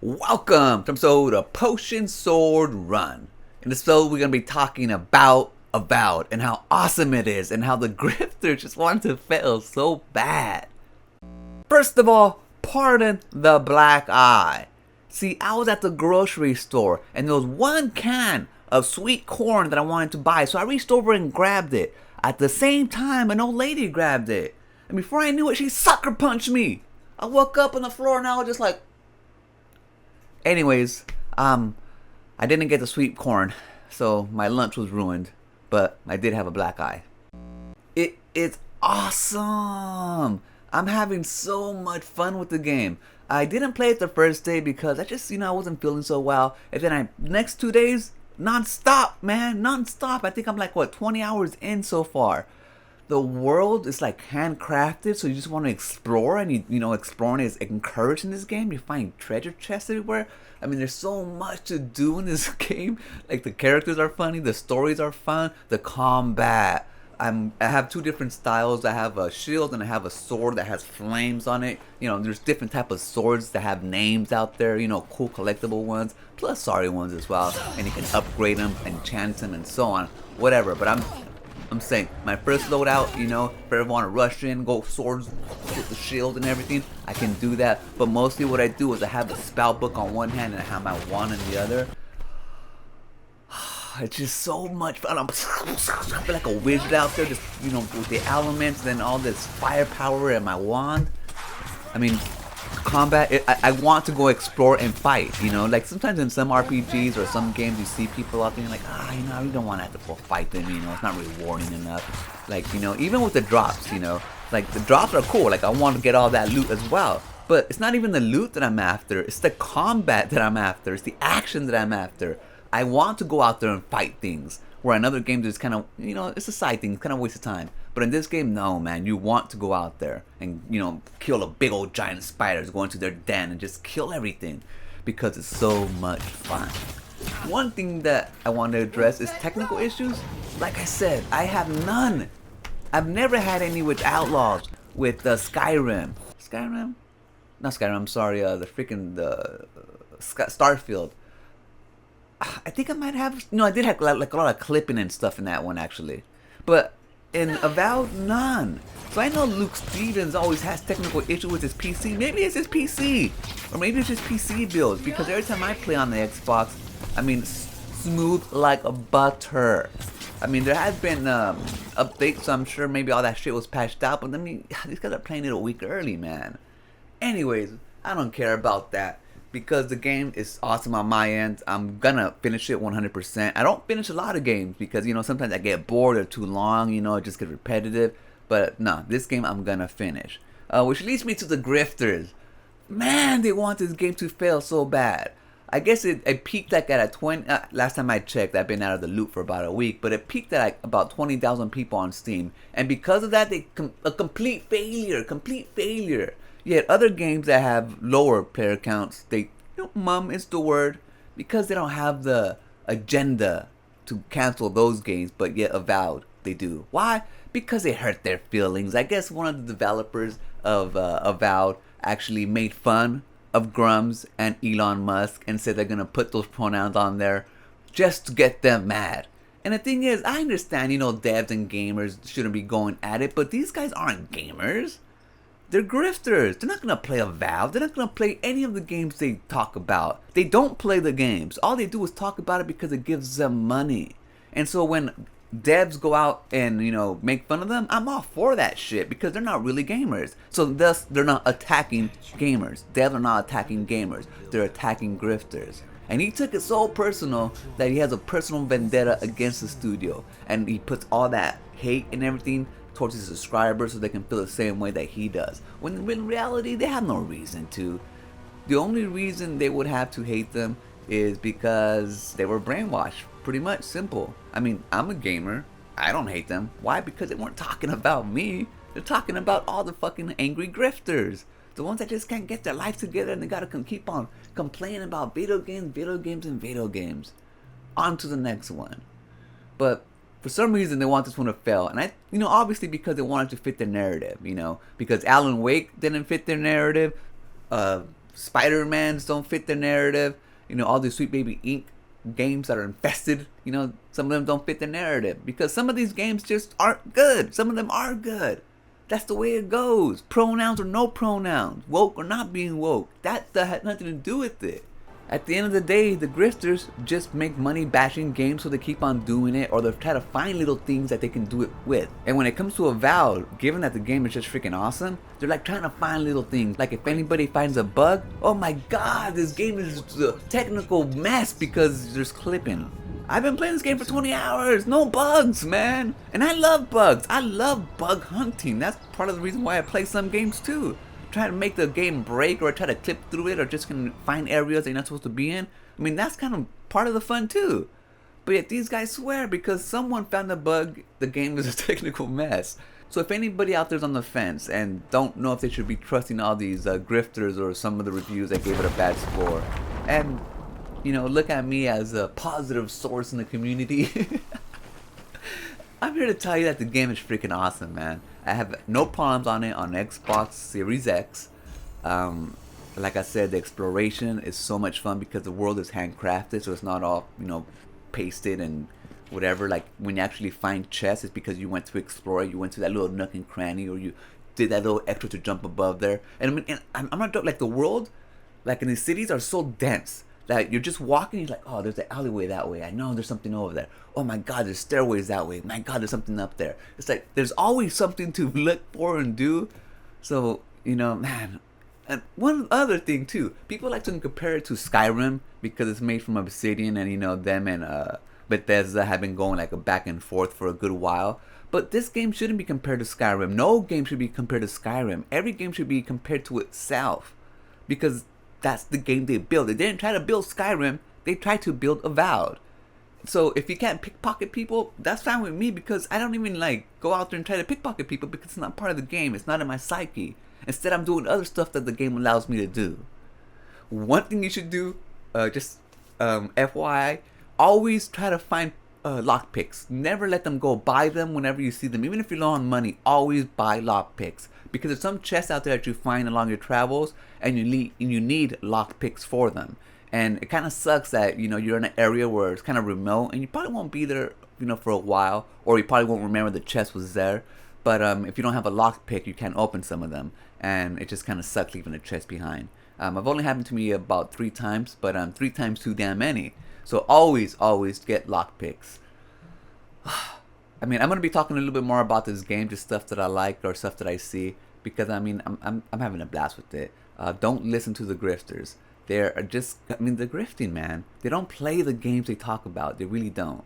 Welcome to episode of Potion Sword Run. In this episode, we're going to be talking about Avowed and how awesome it is and how the Grifters just want to fail so bad. First of all, pardon the black eye. See, I was at the grocery store and there was one can of sweet corn that I wanted to buy, so I reached over and grabbed it. At the same time, an old lady grabbed it. And before I knew it, she sucker punched me. I woke up on the floor and I was just like... Anyways, I didn't get the sweet corn, so my lunch was ruined, but I did have a black eye. It is awesome! I'm having so much fun with the game. I didn't play it the first day because I wasn't feeling so well. And then next 2 days, non-stop, man, non-stop. I think I'm like, 20 hours in so far. The world is like handcrafted, so you just want to explore, and exploring is encouraged in this game. You find treasure chests everywhere. I mean, there's so much to do in this game. Like, the characters are funny, the stories are fun, the combat. I have two different styles. I have a shield and I have a sword that has flames on it. There's different type of swords that have names out there. Cool collectible ones, plus sorry ones as well. And you can upgrade them, enchant them, and so on. Whatever. But I'm saying, my first loadout, if I ever want to rush in, go swords with the shield and everything, I can do that. But mostly what I do is I have the spell book on one hand and I have my wand on the other. It's just so much fun. I feel like a wizard out there, just, with the elements, then all this firepower and my wand. I mean, combat, I want to go explore and fight, like sometimes in some RPGs or some games you see people out there and you're like, I really don't want to have to go fight them, it's not rewarding enough. Like, even with the drops, like the drops are cool, like I want to get all that loot as well, but it's not even the loot that I'm after, it's the combat that I'm after, it's the action that I'm after. I want to go out there and fight things, where in other games it's kind of, it's a side thing, it's kind of a waste of time. But in this game, no, man, you want to go out there and, kill a big old giant spiders, go into their den and just kill everything, because it's so much fun. One thing that I want to address is technical issues. Like I said, I have none. I've never had any with Outlaws, with Skyrim. Skyrim? Not Skyrim, I'm sorry, the Starfield. I think I might have, I did have like a lot of clipping and stuff in that one actually. But in Avowed, none. So I know Luke Stevens always has technical issues with his PC. Maybe it's his PC. Or maybe it's his PC build. Because every time I play on the Xbox, I mean, smooth like a butter. I mean, there has been updates, so I'm sure maybe all that shit was patched out. But I mean, these guys are playing it a week early, man. Anyways, I don't care about that, because the game is awesome on my end. I'm gonna finish it 100%. I don't finish a lot of games because, sometimes I get bored or too long, it just gets repetitive. But no, this game I'm gonna finish. Which leads me to the Grifters. Man, they want this game to fail so bad. I guess it peaked like at a 20, last time I checked, I've been out of the loop for about a week, but it peaked at like about 20,000 people on Steam. And because of that, a complete failure. Yet other games that have lower player counts, mum is the word, because they don't have the agenda to cancel those games, but yet Avowed, they do. Why? Because they hurt their feelings. I guess one of the developers of Avowed actually made fun of Grumps and Elon Musk and said they're going to put those pronouns on there just to get them mad. And the thing is, I understand, devs and gamers shouldn't be going at it, but these guys aren't gamers. They're grifters. They're not going to play Avowed. They're not going to play any of the games they talk about. They don't play the games. All they do is talk about it because it gives them money. And so when devs go out and, make fun of them, I'm all for that shit, because they're not really gamers. So thus, they're not attacking gamers. Devs are not attacking gamers. They're attacking grifters. And he took it so personal that he has a personal vendetta against the studio. And he puts all that hate and everything towards his subscribers so they can feel the same way that he does. When in reality, they have no reason to. The only reason they would have to hate them is because they were brainwashed. Pretty much simple. I mean, I'm a gamer. I don't hate them. Why? Because they weren't talking about me. They're talking about all the fucking angry grifters. The ones that just can't get their life together and they gotta keep on complaining about video games. On to the next one. But for some reason they want this one to fail, and obviously because they wanted to fit their narrative, because Alan Wake didn't fit their narrative, Spider-Mans don't fit their narrative. You know, all these Sweet Baby Inc. games that are infested, you know, some of them don't fit the narrative because some of these games just aren't good. Some of them are good. That's the way it goes. Pronouns or no pronouns, woke or not being woke, that had nothing to do with it. At the end of the day, the grifters just make money bashing games, so they keep on doing it, or they try to find little things that they can do it with. And when it comes to Avowed, given that the game is just freaking awesome, they're like trying to find little things. Like if anybody finds a bug, oh my god, this game is a technical mess because there's clipping. I've been playing this game for 20 hours, no bugs, man. And I love bugs. I love bug hunting. That's part of the reason why I play some games too. Try to make the game break, or try to clip through it, or just can find areas that you're not supposed to be in. I mean, that's kind of part of the fun too. But yet these guys swear because someone found a bug, the game is a technical mess. So if anybody out there's on the fence and don't know if they should be trusting all these grifters or some of the reviews that gave it a bad score, and you know, look at me as a positive source in the community, I'm here to tell you that the game is freaking awesome, man. I have no problems on it on Xbox Series X. Like I said, the exploration is so much fun because the world is handcrafted, so it's not all, you know, pasted and whatever. Like when you actually find chests, it's because you went to explore it. You went to that little nook and cranny, or you did that little extra to jump above there. And I mean, I'm not joking. Like the world, like in the cities, are so dense that you're just walking, you're like, oh, there's an alleyway that way. I know there's something over there. Oh my god, there's stairways that way. My god, there's something up there. It's like there's always something to look for and do. So, you know, man. And one other thing too, people like to compare it to Skyrim because it's made from Obsidian, and you know, them and Bethesda have been going like a back and forth for a good while. But this game shouldn't be compared to Skyrim. No game should be compared to Skyrim. Every game should be compared to itself, because that's the game they built. They didn't try to build Skyrim, they tried to build Avowed. So if you can't pickpocket people, that's fine with me, because I don't even like go out there and try to pickpocket people because it's not part of the game. It's not in my psyche. Instead, I'm doing other stuff that the game allows me to do. One thing you should do, FYI, always try to find lockpicks. Never let them go. Buy them whenever you see them. Even if you're low on money, always buy lockpicks. Because there's some chests out there that you find along your travels, and you need lockpicks for them. And it kind of sucks that, you know, you're in an area where it's kind of remote, and you probably won't be there, you know, for a while, or you probably won't remember the chest was there. But if you don't have a lockpick, you can't open some of them, and it just kind of sucks leaving a chest behind. I've only happened to me about 3 times, but 3 times too damn many. So always get lockpicks. I mean, I'm gonna be talking a little bit more about this game, just stuff that I like or stuff that I see, because I mean, I'm having a blast with it. Don't listen to the grifters. They're just, I mean, they're grifting, man. They don't play the games they talk about. They really don't.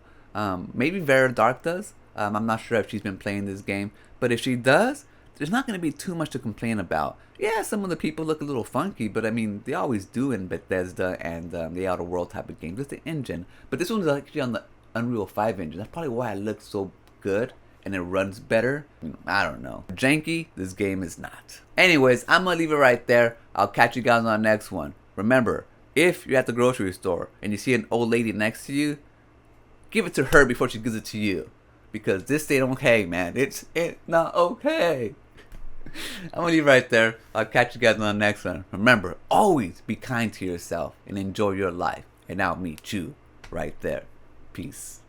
Maybe Vera Dark does. I'm not sure if she's been playing this game, but if she does, there's not going to be too much to complain about. Yeah, some of the people look a little funky, but I mean, they always do in Bethesda and the Outer World type of games. It's the engine, but this one's actually on the Unreal 5 engine. That's probably why it looks so good and it runs better. I don't know. Janky, this game is not. Anyways, I'm going to leave it right there. I'll catch you guys on the next one. Remember, if you're at the grocery store and you see an old lady next to you, give it to her before she gives it to you. Because this ain't okay, man. It's not okay. I'm gonna leave right there. I'll catch you guys on the next one. Remember, always be kind to yourself and enjoy your life. And I'll meet you right there. Peace.